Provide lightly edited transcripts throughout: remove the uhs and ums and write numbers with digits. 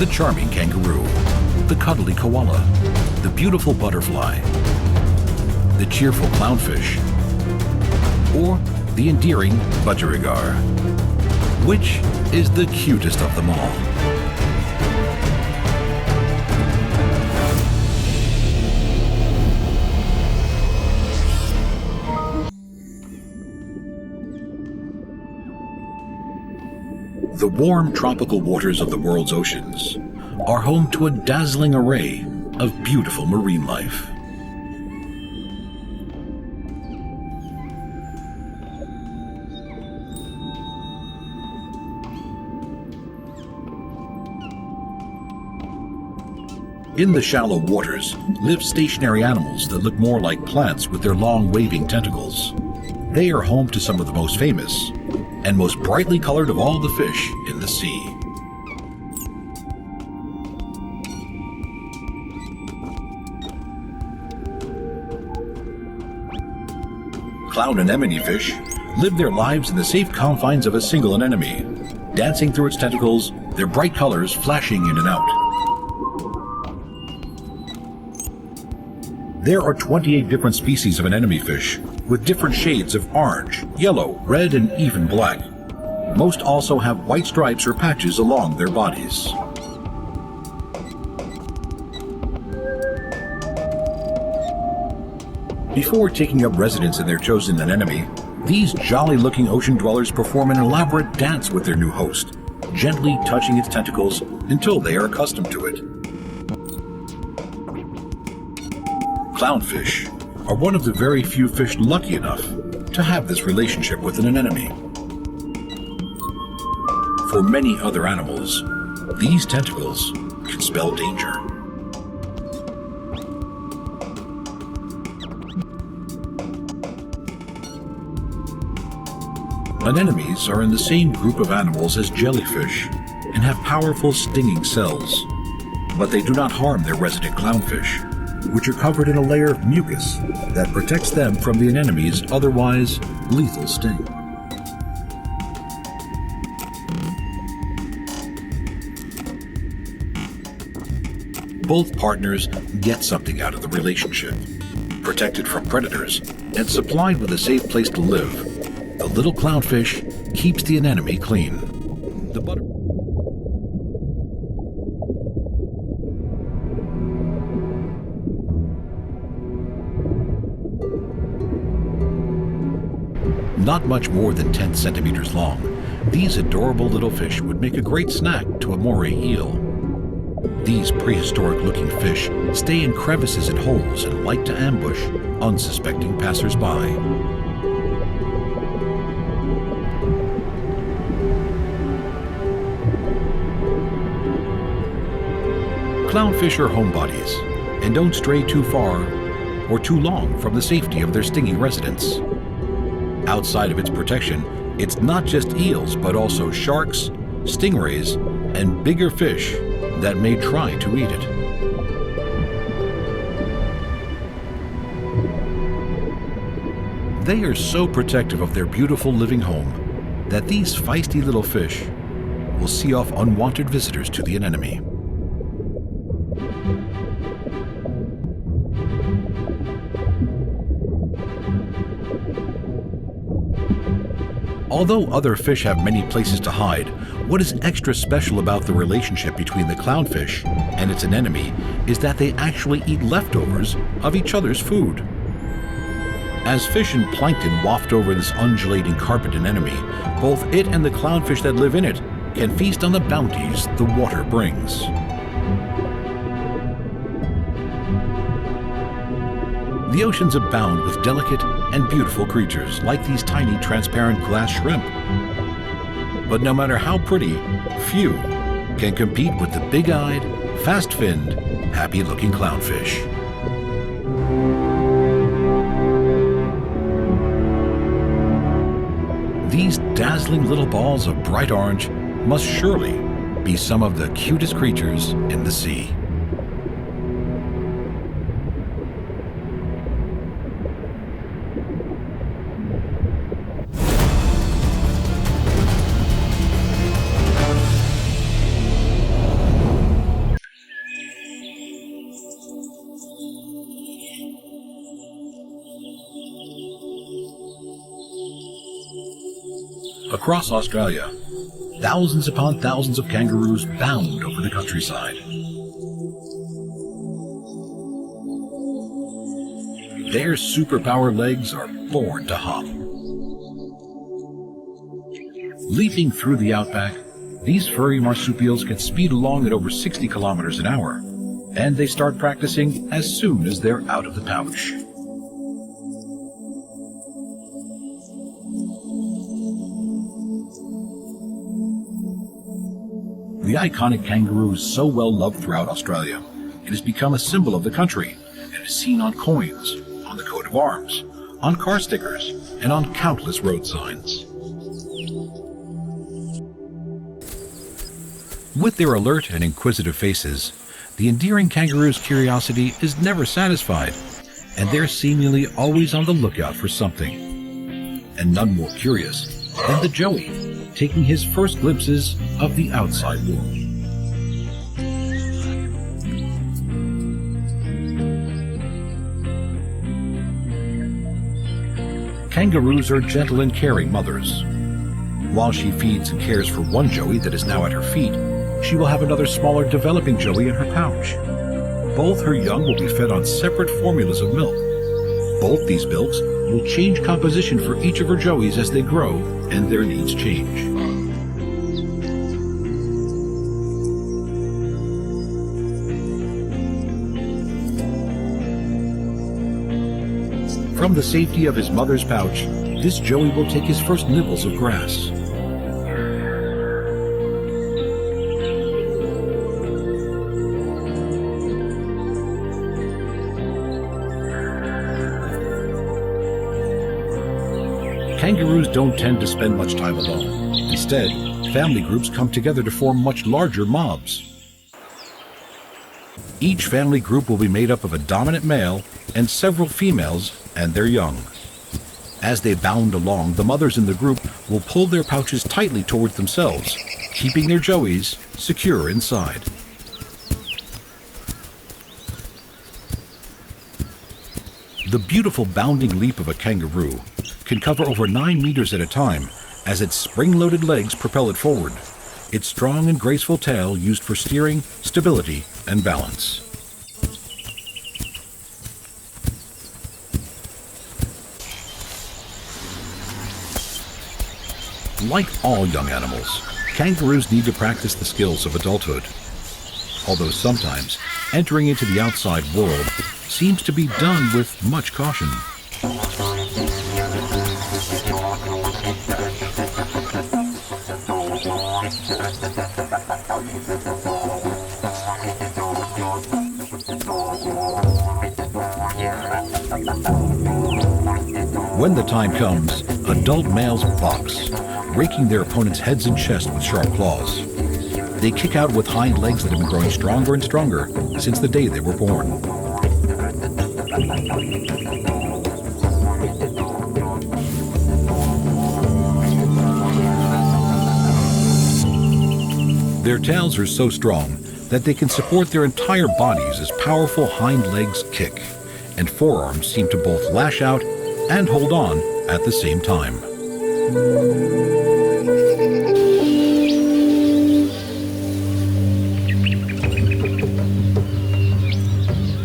the charming kangaroo, the cuddly koala, the beautiful butterfly, the cheerful clownfish, or the endearing budgerigar? Which is the cutest of them all? The warm tropical waters of the world's oceans are home to a dazzling array of beautiful marine life. In the shallow waters live stationary animals that look more like plants with their long waving tentacles. They are home to some of the most famous and most brightly colored of all the fish in the sea. Clown anemone fish live their lives in the safe confines of a single anemone, dancing through its tentacles, their bright colors flashing in and out. There are 28 different species of anemone fish, with different shades of orange, yellow, red, and even black. Most also have white stripes or patches along their bodies. Before taking up residence in their chosen anemone, these jolly-looking ocean dwellers perform an elaborate dance with their new host, gently touching its tentacles until they are accustomed to it. Clownfish are one of the very few fish lucky enough to have this relationship with an anemone. For many other animals, these tentacles can spell danger. Anemones are in the same group of animals as jellyfish and have powerful stinging cells, but they do not harm their resident clownfish, which are covered in a layer of mucus that protects them from the anemone's otherwise lethal sting. Both partners get something out of the relationship. Protected from predators and supplied with a safe place to live, the little clownfish keeps the anemone clean. Not much more than 10 centimeters long, these adorable little fish would make a great snack to a moray eel. These prehistoric-looking fish stay in crevices and holes and like to ambush unsuspecting passers-by. Clownfish are homebodies and don't stray too far or too long from the safety of their stinging residence. Outside of its protection, it's not just eels, but also sharks, stingrays, and bigger fish that may try to eat it. They are so protective of their beautiful living home that these feisty little fish will see off unwanted visitors to the anemone. Although other fish have many places to hide, what is extra special about the relationship between the clownfish and its anemone is that they actually eat leftovers of each other's food. As fish and plankton waft over this undulating carpet anemone, both it and the clownfish that live in it can feast on the bounties the water brings. The oceans abound with delicate and beautiful creatures like these tiny transparent glass shrimp. But no matter how pretty, few can compete with the big-eyed, fast-finned, happy-looking clownfish. These dazzling little balls of bright orange must surely be some of the cutest creatures in the sea. Across Australia, thousands upon thousands of kangaroos bound over the countryside. Their superpower legs are born to hop. Leaping through the outback, these furry marsupials can speed along at over 60 kilometers an hour, and they start practicing as soon as they're out of the pouch. The iconic kangaroo is so well loved throughout Australia, it has become a symbol of the country and is seen on coins, on the coat of arms, on car stickers, and on countless road signs. With their alert and inquisitive faces, the endearing kangaroo's curiosity is never satisfied, and they're seemingly always on the lookout for something. And none more curious than the joey, taking his first glimpses of the outside world. Kangaroos are gentle and caring mothers. While she feeds and cares for one joey that is now at her feet, she will have another smaller developing joey in her pouch. Both her young will be fed on separate formulas of milk. Both these milks will change composition for each of her joeys as they grow and their needs change. From the safety of his mother's pouch, this joey will take his first nibbles of grass. Kangaroos don't tend to spend much time alone. Instead, family groups come together to form much larger mobs. Each family group will be made up of a dominant male and several females and their young. As they bound along, the mothers in the group will pull their pouches tightly towards themselves, keeping their joeys secure inside. The beautiful bounding leap of a kangaroo can cover over 9 meters at a time as its spring-loaded legs propel it forward, its strong and graceful tail used for steering, stability, and balance. Like all young animals, kangaroos need to practice the skills of adulthood. Although sometimes entering into the outside world seems to be done with much caution. When the time comes, adult males box, raking their opponents' heads and chest with sharp claws. They kick out with hind legs that have been growing stronger and stronger since the day they were born. Their tails are so strong that they can support their entire bodies as powerful hind legs kick, and forearms seem to both lash out and hold on at the same time.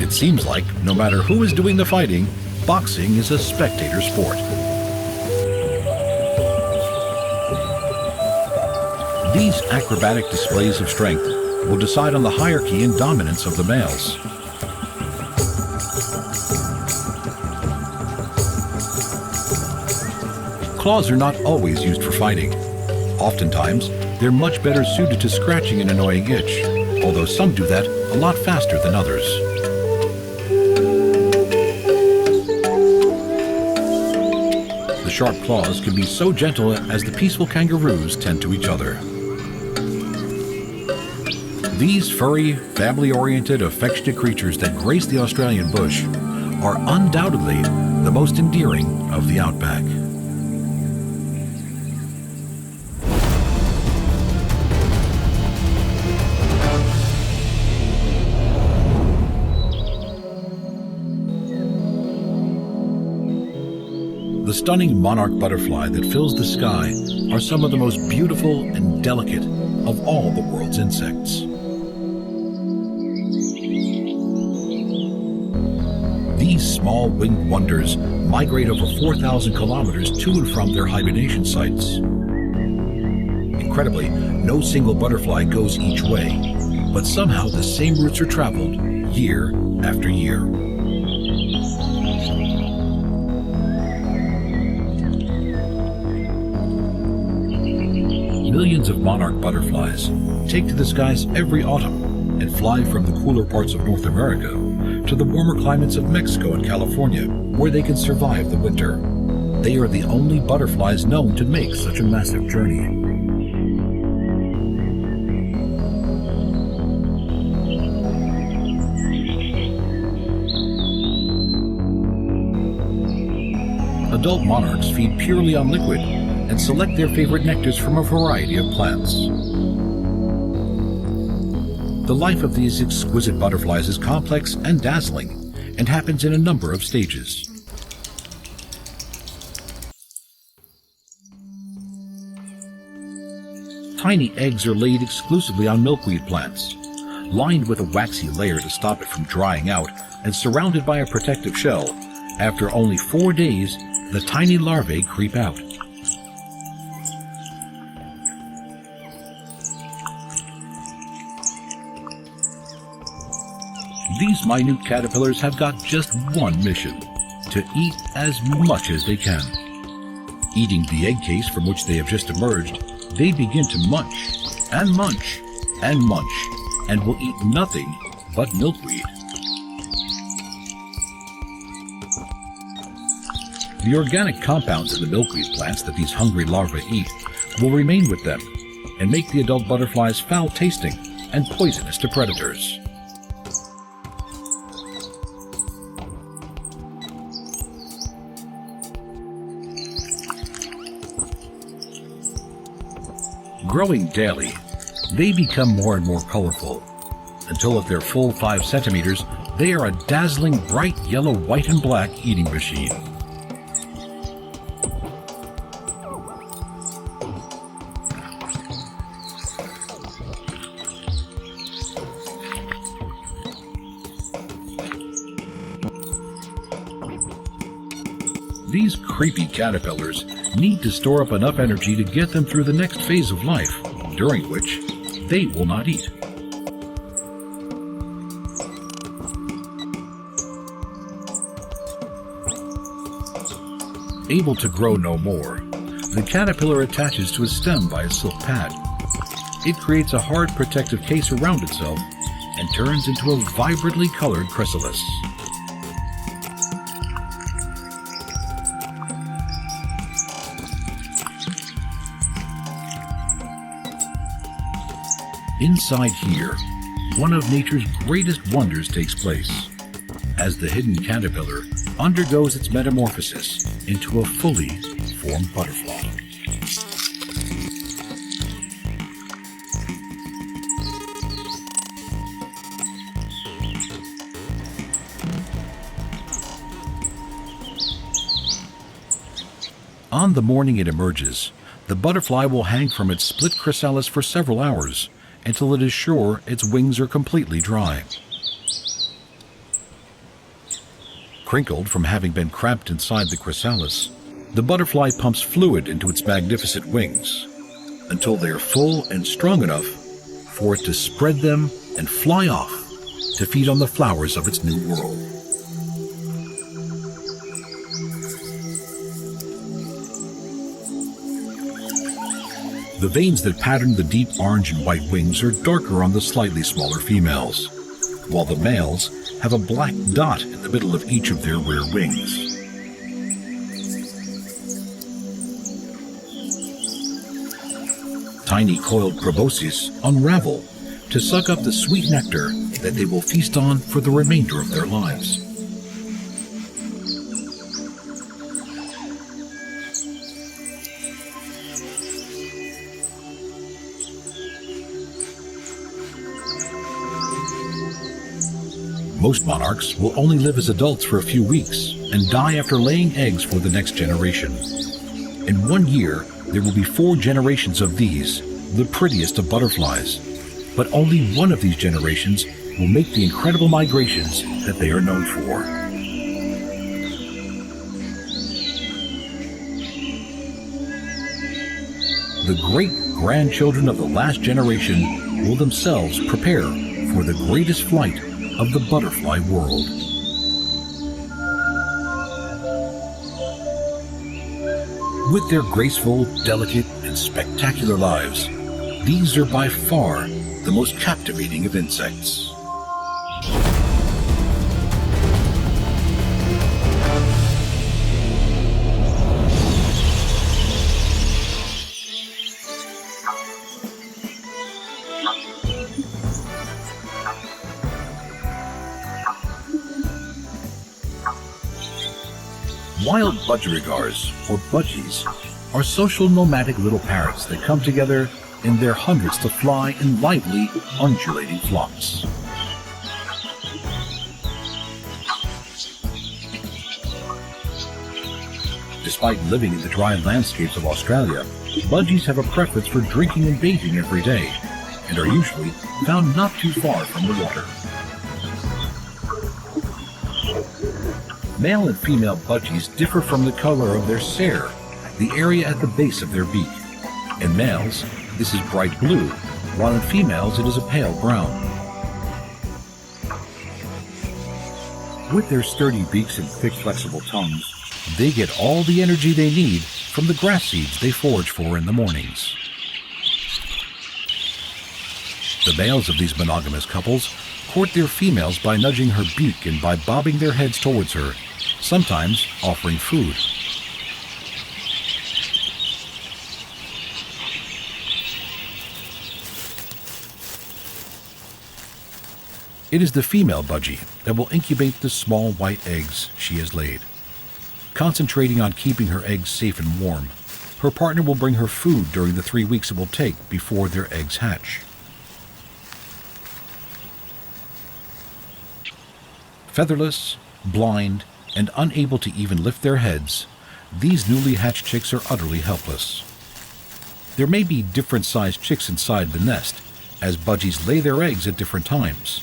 It seems like no matter who is doing the fighting, boxing is a spectator sport. These acrobatic displays of strength will decide on the hierarchy and dominance of the males. Claws are not always used for fighting. Oftentimes, they're much better suited to scratching an annoying itch, although some do that a lot faster than others. The sharp claws can be so gentle as the peaceful kangaroos tend to each other. These furry, family-oriented, affectionate creatures that grace the Australian bush are undoubtedly the most endearing of the outback. The stunning monarch butterfly that fills the sky are some of the most beautiful and delicate of all the world's insects. These small winged wonders migrate over 4,000 kilometers to and from their hibernation sites. Incredibly, no single butterfly goes each way, but somehow the same routes are traveled year after year. Millions of monarch butterflies take to the skies every autumn and fly from the cooler parts of North America to the warmer climates of Mexico and California, where they can survive the winter. They are the only butterflies known to make such a massive journey. Adult monarchs feed purely on liquid and select their favorite nectars from a variety of plants. The life of these exquisite butterflies is complex and dazzling and happens in a number of stages. Tiny eggs are laid exclusively on milkweed plants, lined with a waxy layer to stop it from drying out and surrounded by a protective shell. After only 4 days, the tiny larvae creep out. These minute caterpillars have got just one mission: to eat as much as they can. Eating the egg case from which they have just emerged, they begin to munch and munch and munch, and will eat nothing but milkweed. The organic compounds in the milkweed plants that these hungry larvae eat will remain with them and make the adult butterflies foul-tasting and poisonous to predators. Growing daily, they become more and more colorful, until at their full 5 centimeters, they are a dazzling bright yellow, white, and black eating machine. These creepy caterpillars need to store up enough energy to get them through the next phase of life, during which they will not eat. Able to grow no more, the caterpillar attaches to a stem by a silk pad. It creates a hard protective case around itself and turns into a vibrantly colored chrysalis. Inside here, one of nature's greatest wonders takes place, as the hidden caterpillar undergoes its metamorphosis into a fully formed butterfly. On the morning it emerges, the butterfly will hang from its split chrysalis for several hours, until it is sure its wings are completely dry. Crinkled from having been cramped inside the chrysalis, the butterfly pumps fluid into its magnificent wings until they are full and strong enough for it to spread them and fly off to feed on the flowers of its new world. The veins that pattern the deep orange and white wings are darker on the slightly smaller females, while the males have a black dot in the middle of each of their rear wings. Tiny coiled proboscis unravel to suck up the sweet nectar that they will feast on for the remainder of their lives. Most monarchs will only live as adults for a few weeks, and die after laying eggs for the next generation. In 1 year, there will be 4 generations of these, the prettiest of butterflies. But only one of these generations will make the incredible migrations that they are known for. The great-grandchildren of the last generation will themselves prepare for the greatest flight of the butterfly world. With their graceful, delicate, and spectacular lives, these are by far the most captivating of insects. Wild budgerigars, or budgies, are social nomadic little parrots that come together in their hundreds to fly in lively, undulating flocks. Despite living in the dry landscapes of Australia, budgies have a preference for drinking and bathing every day, and are usually found not too far from the water. Male and female budgies differ from the color of their cere, the area at the base of their beak. In males, this is bright blue, while in females it is a pale brown. With their sturdy beaks and thick, flexible tongues, they get all the energy they need from the grass seeds they forage for in the mornings. The males of these monogamous couples court their females by nudging her beak and by bobbing their heads towards her, sometimes offering food. It is the female budgie that will incubate the small white eggs she has laid. Concentrating on keeping her eggs safe and warm, her partner will bring her food during the 3 weeks it will take before their eggs hatch. Featherless, blind, and unable to even lift their heads, these newly hatched chicks are utterly helpless. There may be different-sized chicks inside the nest, as budgies lay their eggs at different times.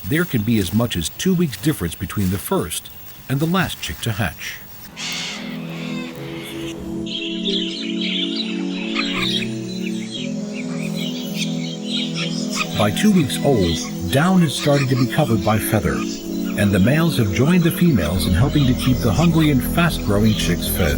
There can be as much as 2 weeks difference between the first and the last chick to hatch. By 2 weeks old, down is starting to be covered by feather, and the males have joined the females in helping to keep the hungry and fast-growing chicks fed.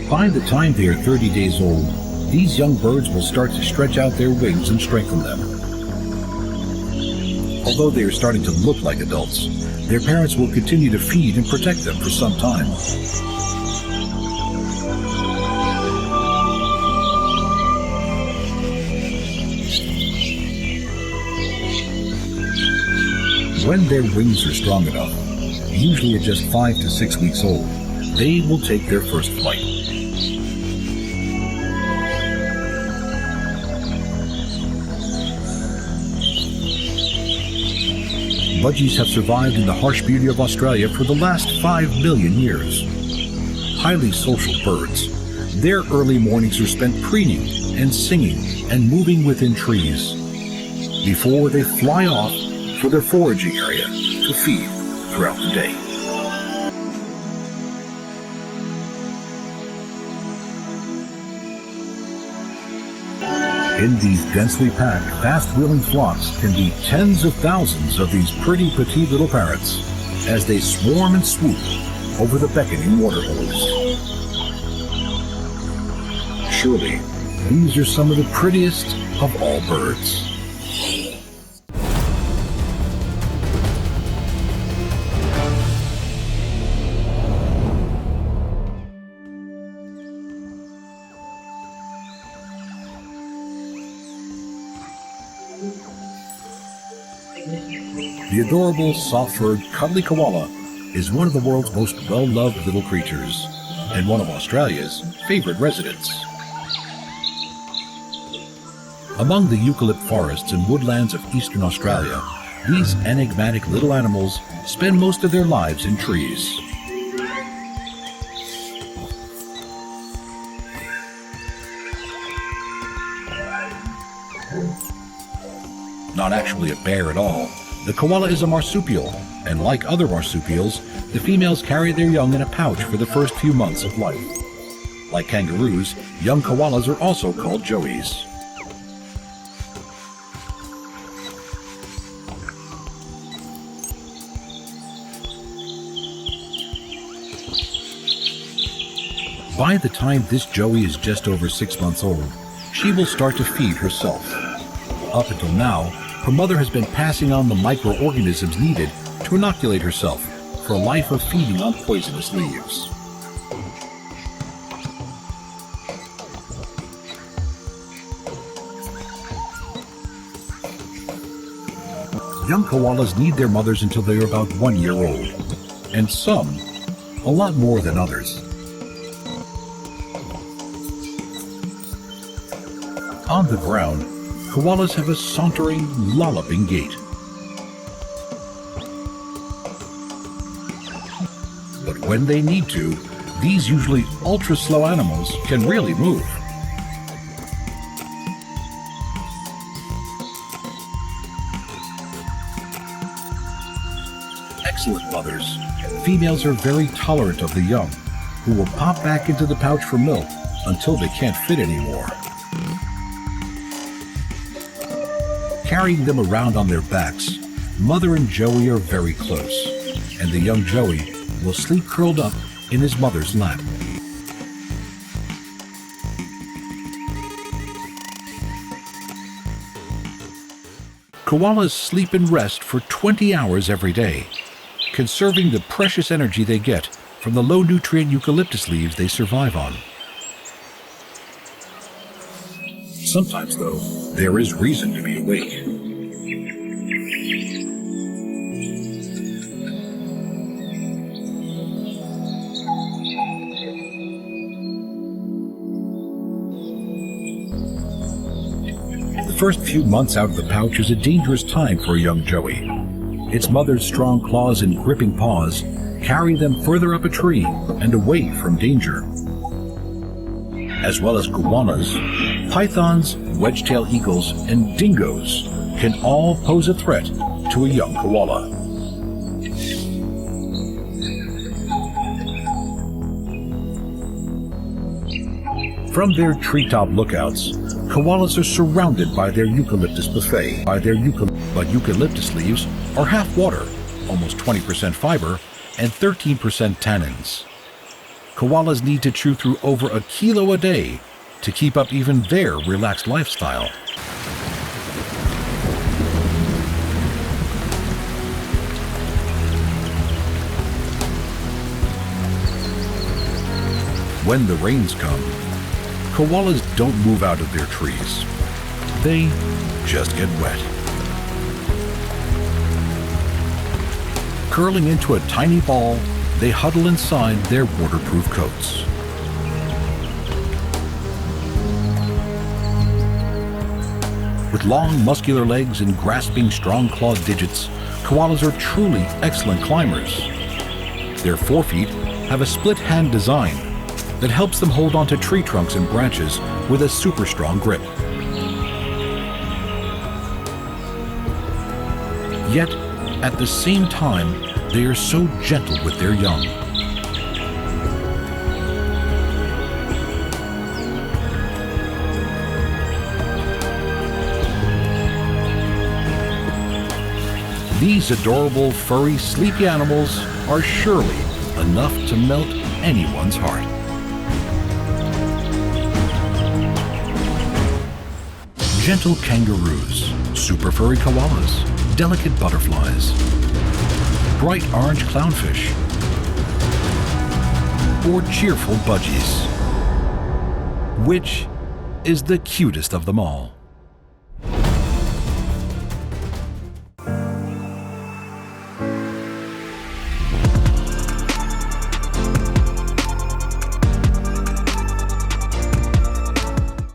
By the time they are 30 days old, these young birds will start to stretch out their wings and strengthen them. Although they are starting to look like adults, their parents will continue to feed and protect them for some time. When their wings are strong enough, usually at just 5 to 6 weeks old, they will take their first flight. Budgies have survived in the harsh beauty of Australia for the last 5 million years. Highly social birds, their early mornings are spent preening and singing and moving within trees before they fly off for their foraging area to feed throughout the day. In these densely packed, fast-wheeling flocks can be tens of thousands of these pretty petite little parrots as they swarm and swoop over the beckoning waterholes. Surely, these are some of the prettiest of all birds. The adorable, soft-furred, cuddly koala is one of the world's most well-loved little creatures. and one of Australia's favorite residents. Among the eucalypt forests and woodlands of eastern Australia, these enigmatic little animals spend most of their lives in trees. Not actually a bear at all, the koala is a marsupial, and like other marsupials, the females carry their young in a pouch for the first few months of life. Like kangaroos, young koalas are also called joeys. By the time this joey is just over 6 months old, she will start to feed herself. Up until now, her mother has been passing on the microorganisms needed to inoculate herself for a life of feeding on poisonous leaves. Young koalas need their mothers until they are about 1 year old, and some a lot more than others. On the ground, koalas have a sauntering, lolloping gait. But when they need to, these usually ultra-slow animals can really move. Excellent mothers, females are very tolerant of the young, who will pop back into the pouch for milk until they can't fit anymore. Carrying them around on their backs, mother and joey are very close, and the young joey will sleep curled up in his mother's lap. Koalas sleep and rest for 20 hours every day, conserving the precious energy they get from the low-nutrient eucalyptus leaves they survive on. Sometimes, though, there is reason to be awake. The first few months out of the pouch is a dangerous time for a young joey. Its mother's strong claws and gripping paws carry them further up a tree and away from danger. As well as goannas, pythons, wedge-tailed eagles, and dingoes can all pose a threat to a young koala. From their treetop lookouts, koalas are surrounded by their eucalyptus buffet. But eucalyptus leaves are half water, almost 20% fiber, and 13% tannins. Koalas need to chew through over a kilo a day to keep up even their relaxed lifestyle. When the rains come, koalas don't move out of their trees. They just get wet. Curling into a tiny ball, they huddle inside their waterproof coats. With long, muscular legs and grasping, strong-clawed digits, koalas are truly excellent climbers. Their forefeet have a split-hand design that helps them hold onto tree trunks and branches with a super strong grip. Yet, at the same time, they are so gentle with their young. These adorable, furry, sleepy animals are surely enough to melt anyone's heart. Gentle kangaroos, super furry koalas, delicate butterflies, bright orange clownfish, or cheerful budgies. Which is the cutest of them all?